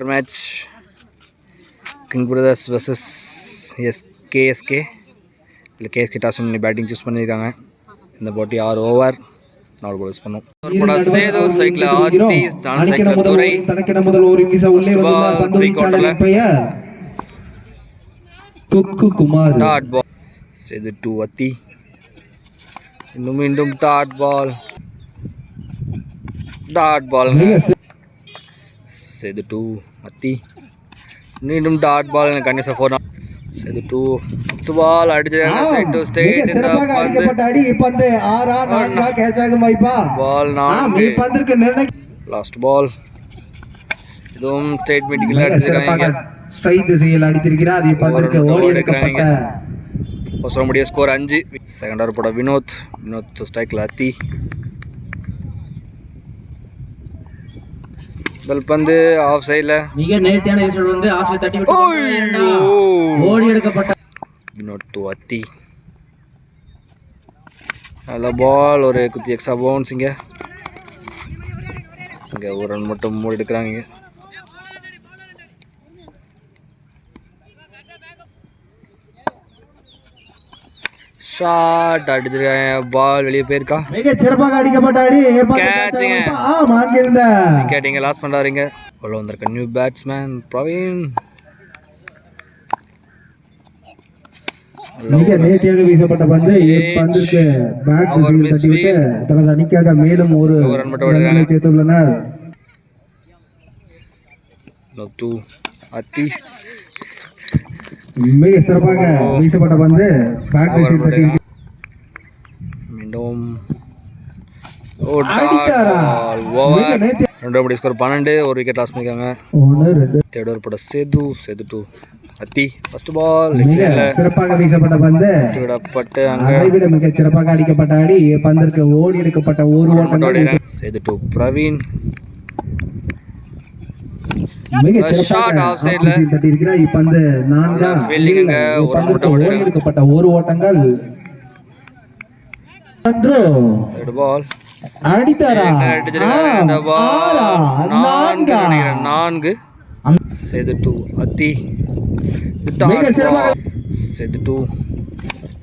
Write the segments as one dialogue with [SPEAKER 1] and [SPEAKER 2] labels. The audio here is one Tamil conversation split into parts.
[SPEAKER 1] Match king brothers versus KSK. இதில் கேஎஸ்கே டாஸ் பண்ணி பேட்டிங் சூஸ் பண்ணியிருக்காங்க. இந்த போட்டி 6 ஓவர் 4 பால் யூஸ் பண்ணும். சேது சைக்கிள் ஆத்தி நான் சைக்கிள் துறை டாட் பால் சேது 2 அத்தி இன்னும் மீண்டும் டாட் பால் சேது 2 அத்தி மீண்டும் டாட் பால் கண்டிப்பாக 4 சேது 2 ஃபிஃப்த் பால் அடிச்சாங்க ஸ்ட்ரைட் டு ஸ்ட்ரைட் இந்த பந்து
[SPEAKER 2] அடி பந்து 6 4 கேட்ச் ஆகும் வைப்பா
[SPEAKER 1] பால் 4
[SPEAKER 2] பந்திற்கு நிர்ணயம்
[SPEAKER 1] லாஸ்ட் பால் இதுவும் ஸ்ட்ரைட் மீட்டிங்ல அடிச்சிருக்காங்க.
[SPEAKER 2] ஸ்ட்ரைட் திசையில் அடித்திருக்கிறார். பந்திற்கு ஓடி எடுக்கப்பட்ட
[SPEAKER 1] ஒசரமுடிய ஸ்கோர் 5. செகண்ட் ஓவர் போட வினோத் ஸ்ட்ரைக்ல அத்தி முதல் பந்து ஆஃப் சைடுல
[SPEAKER 2] மிக நேர்த்தியான வீசல் வந்து ஆஃப்ல தட்டி விட்டு ஓடி எடுக்கப்பட்ட
[SPEAKER 1] வினோத் டு அத்தி நல்ல பால் ஒரு குத்தி எக்ஸ்ட்ரா பவுன்ஸ் இங்க ஒரு ரன் மட்டும் மூடி எடுக்கிறாங்க. ஷாட் அடிச்சிருக்காங்க. பால் வெளியே போயிருக்கா.
[SPEAKER 2] மிக சிறப்பாக அடிக்கப்பட்ட அடி
[SPEAKER 1] கேட்சிங்க.
[SPEAKER 2] ஆமா அங்க இருந்த
[SPEAKER 1] விக்கெட்டிங்க லாஸ் பண்றாருங்க. உள்ள வந்திருக்க நியூ பேட்ஸ்மேன் பிரவீன்
[SPEAKER 2] மிக நேர்த்தியாக வீசப்பட்ட பந்து பந்திற்கு பேக் திசையில் தட்டிவிட்டு தனது அணிக்காக மேலும் ஒரு
[SPEAKER 1] ரன் மட்டும்
[SPEAKER 2] சேர்த்துள்ளனர்.
[SPEAKER 1] அத்தி
[SPEAKER 2] மிக சிறப்பாக வீசப்பட்ட பந்து பேக் திசையில் தட்டி
[SPEAKER 1] மீண்டும் ஸ்கோர் 12 ஒரு விக்கெட் லாஸ் பண்ணிருக்காங்க. தேர்ட் ஓவர் போட சேது 2 அத்தி ஃபர்ஸ்ட் பால்
[SPEAKER 2] சிறப்பாக வீசப்பட்ட பந்து
[SPEAKER 1] விடப்பட்டு அங்க
[SPEAKER 2] விட மிக சிறப்பாக அடிக்கப்பட்ட அடி பந்திற்கு ஓடி எடுக்கப்பட்ட ஒரு ஓட்டம்
[SPEAKER 1] சேது 2 பிரவீன்
[SPEAKER 2] மிக சிறப்பாக ஆஃப் சைடுல தட்டி இருக்கிறார். இப்பந்து 4
[SPEAKER 1] ஃபீல்டிங்க
[SPEAKER 2] ஓடி எடுக்கப்பட்ட ஒரு ஓட்டங்கள்
[SPEAKER 1] தேர்ட் பால்
[SPEAKER 2] அடித்தாரா
[SPEAKER 1] இந்த பால் 4 சேது 2 அத்தி சேது 2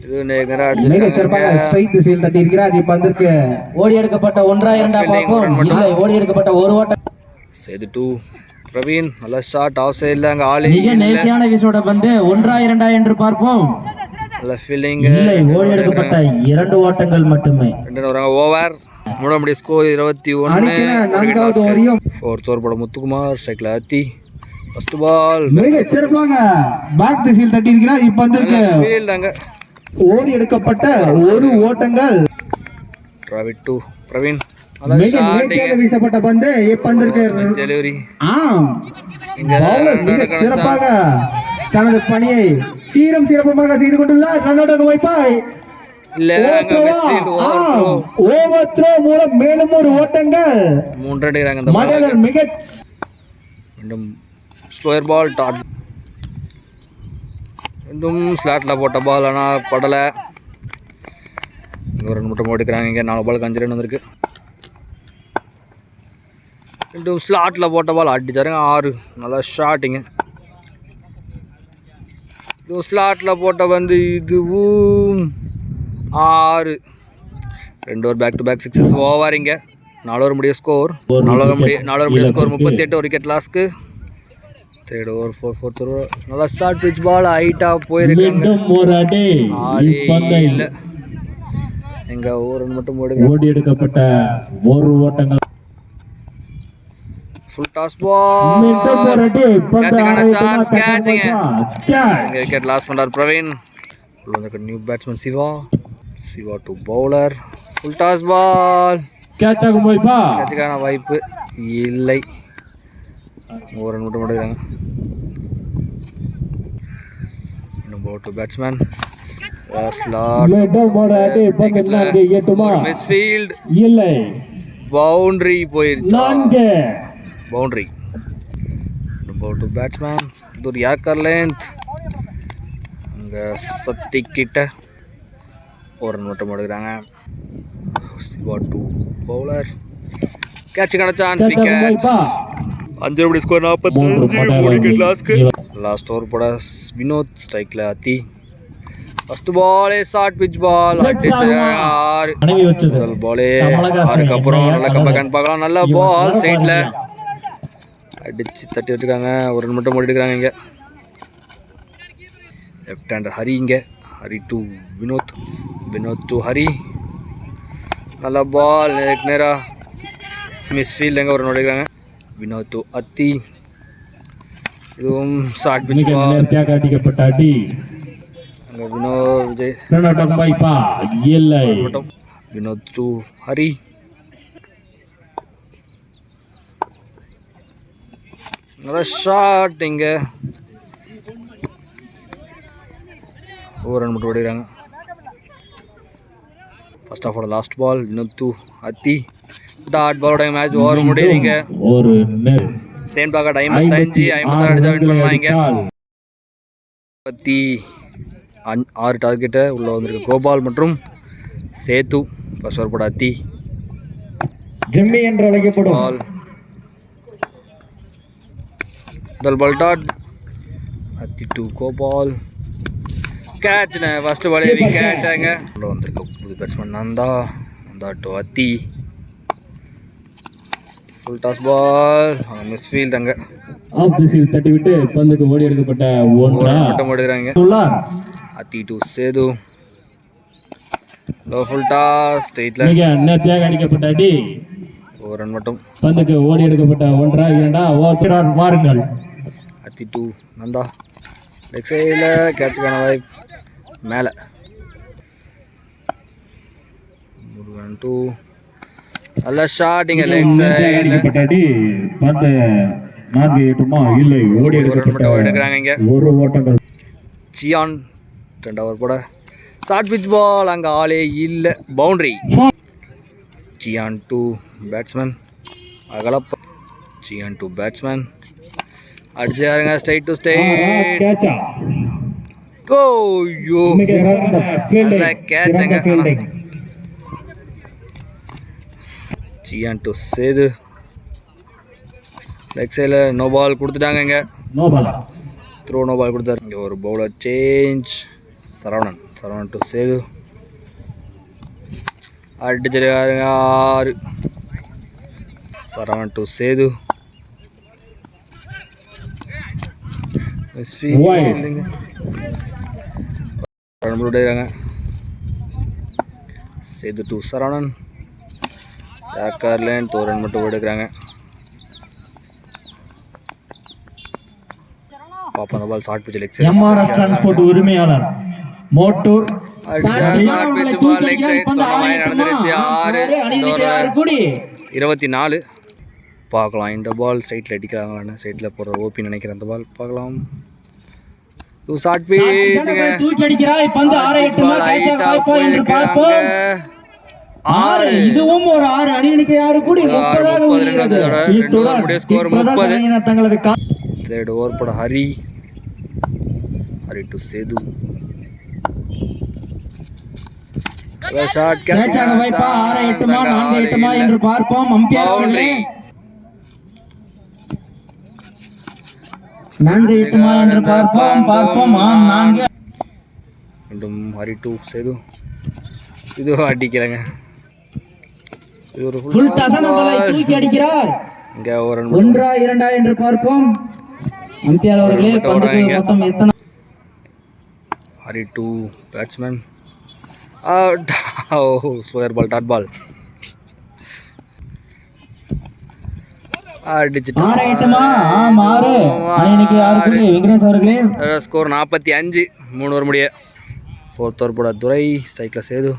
[SPEAKER 1] இது நேரா அடிச்சிருக்காங்க.
[SPEAKER 2] ஸ்ட்ரைட் திசையில் தட்டி இருக்கிறார். இப்பந்திற்கு ஓடி எடுக்கப்பட்ட 1 2 பாப்போம் இல்லை ஓடி எடுக்கப்பட்ட ஒரு ஓட்டம்
[SPEAKER 1] சேது 2 பிரவீன் நல்ல ஷாட் ஆஃப் சைடுல அங்க ஆளே
[SPEAKER 2] மிக நேர்த்தியான வீசோட பந்து 1 2 என்று பார்ப்போம்.
[SPEAKER 1] நல்ல ஃபீல்டிங்
[SPEAKER 2] இல்லை ஓடி எடுக்கப்பட்ட 2 ஓட்டங்கள் மட்டுமே.
[SPEAKER 1] ஓவர் மூணாவது ஸ்கோர் 21. ஃபோர்த் ஓவர் போட முத்துக்குமார் ஸ்ட்ரைக்ல அத்தி ஃபர்ஸ்ட் பால்
[SPEAKER 2] மிக சிறப்பாக பேக் திசையில் தட்டி இருக்கிறார். இப்பந்திற்கு
[SPEAKER 1] ஃபீல்ட் அங்க
[SPEAKER 2] ஓடி எடுக்கப்பட்ட ஒரு ஓட்டங்கள்
[SPEAKER 1] டிராவிட் 2 பிரவீன்
[SPEAKER 2] வீசப்பட்ட பந்து இப்பந்திற்கு
[SPEAKER 1] டெலிவரி
[SPEAKER 2] சிறப்பாக தனது பணியை சிறப்பாக செய்து கொண்டுள்ளார். ரன்னோட வைப்பாய் ஓவர் த்ரோ மூலம் மேலும் ஒரு ஓட்டங்கள்
[SPEAKER 1] 3 அடிக்கிறாங்க.
[SPEAKER 2] மிக
[SPEAKER 1] மீண்டும் ஸ்லோயர் பால் டாட் மீண்டும் ஸ்லாட்ல போட்ட பால் ஆனால் படலை. ஒரு ரன் மட்டும் ஓடிக்கிறாங்க. இங்கே 4 பாலுக்கு 5 ரன் வந்திருக்கு. மீண்டும் ஸ்லாட்ல போட்ட பால் அடிச்சாருங்க 6 நல்லா ஷாட்டிங்க. இதுவும் ஸ்லாட்ல போட்ட வந்து இதுவும் 6 2 over back to back 6 over. இங்கே 4 ஓவர் முடிய ஸ்கோர் 38 ஒரு விக்கெட் லாஸ்க்கு. தேர்ட் ஓவர் 4th ஓவர் நல்லா ஷார்ட் பிச் பால் ஹைட்டா போயிருக்காங்க. இல்லை எங்க ஒரு ரன் மட்டும்
[SPEAKER 2] ஓடி எடுக்கப்பட்ட ஒரு ஓட்டங்கள்
[SPEAKER 1] ஃபுல் டாஸ் பால் கேட்சிங்கான சான்ஸ் கேட்சிங் விக்கெட் லாஸ் பண்றார் Praveen. New batsman Siva to bowler full toss ball
[SPEAKER 2] catch ஆகும்
[SPEAKER 1] கேட்சிங்கான வாய்ப்பு இல்லை. ஒரு ரன் மட்டும் எடுக்கிறாங்க. இன்னும் பவுல் டு பேட்ஸ்மேன் மிஸ்ஃபீல்ட்
[SPEAKER 2] இல்லை
[SPEAKER 1] பவுண்டரி போயிருச்சு. பவுண்டரி பவுல் டு பேட்ஸ்மேன் இது ஒரு யாக்கர் லென்த் அங்கே சத்தி கிட்ட ஒரு ரன் மட்டும் எடுக்கிறாங்க. சிவா 2 பவுலர் கேட்ச் கிடைச்ச chance wicket 5 over score 45 wicket last over போட வினோத் ஸ்ட்ரைக்ல அத்தி ஃபர்ஸ்ட் பாலே ஷார்ட் பிட்ச் பால் அடிச்சு 6 முதல் பாலே 6க்கு அப்புறம் நல்ல கம்பேக் பார்க்கலாம் நல்ல பால் ஸ்ட்ரைட்ல அடிச்சு தட்டி வச்சிருக்காங்க ஒரு ரன் மட்டும் ஓடிடுறாங்க இங்க லெஃப்ட் ஹேண்டர் ஹரி இங்க ஹரி டு வினோத் வினோத் டு ஹரி நல்ல பால் நேரா மிஸ் ஃபீல்ட் எங்க ஒரு ரன் ஓடிடுறாங்க வினோத் டு அத்தி இதுவும் ஷார்ட் பிட்ச் பால்
[SPEAKER 3] காட்டிக்கப்பட்ட அடி
[SPEAKER 1] வினோத் விஜய் வினோத் டு ஹரி நல்ல ஷாட் இங்க ஒரு ரன் மட்டும் ஓடிடுறாங்க first of all last ball Vinoth to Athi dot பாலோட மேட்ச் ஓவர் முடியுங்க
[SPEAKER 3] ஒரு
[SPEAKER 1] சேம் டாக்கெட் 55 56 அடிச்சா வின் பண்ணுவாங்க 6 டார்கெட்டை உள்ளே வந்திருக்கு கோபால் மற்றும் சேத்து ஃபர்ஸ்ட் ஓவர் போட அத்தி
[SPEAKER 2] ஜிம்மி என்று அழைக்கப்படும்
[SPEAKER 1] பால் முதல் ball dot Athi to Gopal கேட்ச்னு ஃபர்ஸ்ட் பாலே விக்கெட்டாங்க உள்ளே வந்திருக்கு புது batsman Nanda to Athi full toss ball misfield அங்கே
[SPEAKER 3] ஆஃப் தி சீல் தட்டி விட்டு பந்துக்கு ஓடி எடுக்கப்பட்ட ஒன்றா
[SPEAKER 1] மட்டும் ஓடுறாங்க Athi to Sethu low full toss ஸ்ட்ரைட்ல
[SPEAKER 3] மிக நேர்த்தியாக அடிக்கப்பட்ட அடி
[SPEAKER 1] ஒரு ரன் மட்டும்
[SPEAKER 3] பந்துக்கு ஓடி எடுக்கப்பட்ட ஒன்றா இரண்டா ஓவர் வாருங்கள்
[SPEAKER 1] அத்தி டு நந்தா லெக் சைடில் கேட்சுக்கான வாய்ப்பு மேலே முருகன் டு நல்ல ஷாட்டிங்க லெக் சைடில்
[SPEAKER 3] அடி பந்து 4 எட்டுமா இல்லை ஓடி
[SPEAKER 1] எடுக்கிறாங்க இங்கே
[SPEAKER 3] ஒரு ஓட்டங்கள்
[SPEAKER 1] சியான் 2 ஓவர் போட ஷார்ட் பிட்ச் பால் அங்கே ஆளே இல்லை பவுண்டரி சியான் டு பேட்ஸ்மேன் அகலப்ப சியான் டு பேட்ஸ்மேன் அடிச்சாருங்க ஸ்ட்ரைட் டு ஸ்ட்ரைட் ஓ யோ நல்ல கேட்சுங்க சியான் டு சேது லெக் சைடில் நோ பால் கொடுத்துட்டாங்க இங்கே த்ரோ நோ பால் கொடுத்தாரு இங்கே ஒரு bowler change Saravanan to Sethu அடிச்சிருக்காருங்க 6 சரவணன் டு சேது விடுறாங்க சேது டு சரவணன் யாக்கர்லேன் தோரன் மட்டும் எடுக்கிறாங்க பாப்பா அந்த ball short pitch leg side
[SPEAKER 3] MRS transport உரிமையாளர் மோட்டூர்
[SPEAKER 1] short pitch ball leg side சொன்ன மாதிரி நடந்துருச்சு 6 24 பார்க்கலாம் இந்த பால் ஸ்ட்ரைட்டில் அடிக்கிறாங்களான்னு ஸ்ட்ரைட்டில் போகிற ஓபி நினைக்கிறேன் அந்த பால் பார்க்கலாம் ஷார்ட் பிட்ச்ங்க
[SPEAKER 3] தூக்கி அடிக்கிறாய் பந்து 6 8
[SPEAKER 1] பால் ஹைட்டா போயிருக்காங்க 6
[SPEAKER 3] இதுவும் ஒரு 6 அணி எண்ணிக்கை 6 கூடி 30 ஆக உள்ளது
[SPEAKER 1] 2 ஓவர் முடிய ஸ்கோர் 30
[SPEAKER 3] தங்களது
[SPEAKER 1] தேர்ட் ஓவர் போட ஹரி டு சேது ஷாட்
[SPEAKER 3] கேட்சாக வைப்பா 6 8 4 8 என்று பார்ப்போம் அம்பையர்
[SPEAKER 1] பவுண்டரி
[SPEAKER 3] 4 8 என்று பார்ப்போம் 4
[SPEAKER 1] மீண்டும் ஹரி டு சேது இது அடிக்கிறாங்க இது ஒரு
[SPEAKER 3] ஃபுல் டசனபலை தூக்கி அடிக்கிறார்
[SPEAKER 1] இங்க ஒரு
[SPEAKER 3] 1 2 என்று பார்ப்போம் அம்பையர் அவர்களே பந்துக்கு மொத்தம் எத்தனை
[SPEAKER 1] ஹரி டு batsman square ball dot ball அடிச்சிட்டு
[SPEAKER 3] 6 8 ஆம் 6 இன்னைக்கு 6 கூடி வெங்கடேஷ் அவர்களே
[SPEAKER 1] ஸ்கோர் 45 3 ஓவர் முடிய ஃபோர்த் ஓவர் போட துரை ஸ்ட்ரைக்ல சேது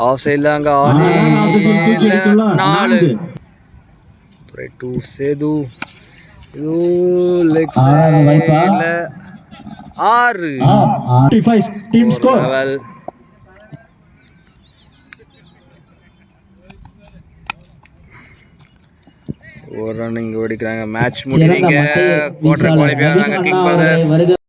[SPEAKER 1] ஆஃப் சைடில் அங்கே 4 துரை டு சேது இது லெக் சைடில் 6
[SPEAKER 3] 45 டீம் ஸ்கோர்
[SPEAKER 1] லெவல் ஒரு ரன் இங்கே ஓடிக்கிறாங்க மேட்ச் முடிங்க குவார்டர் குவாலிஃபை ஆகிறாங்க கிங் பிரதர்ஸ்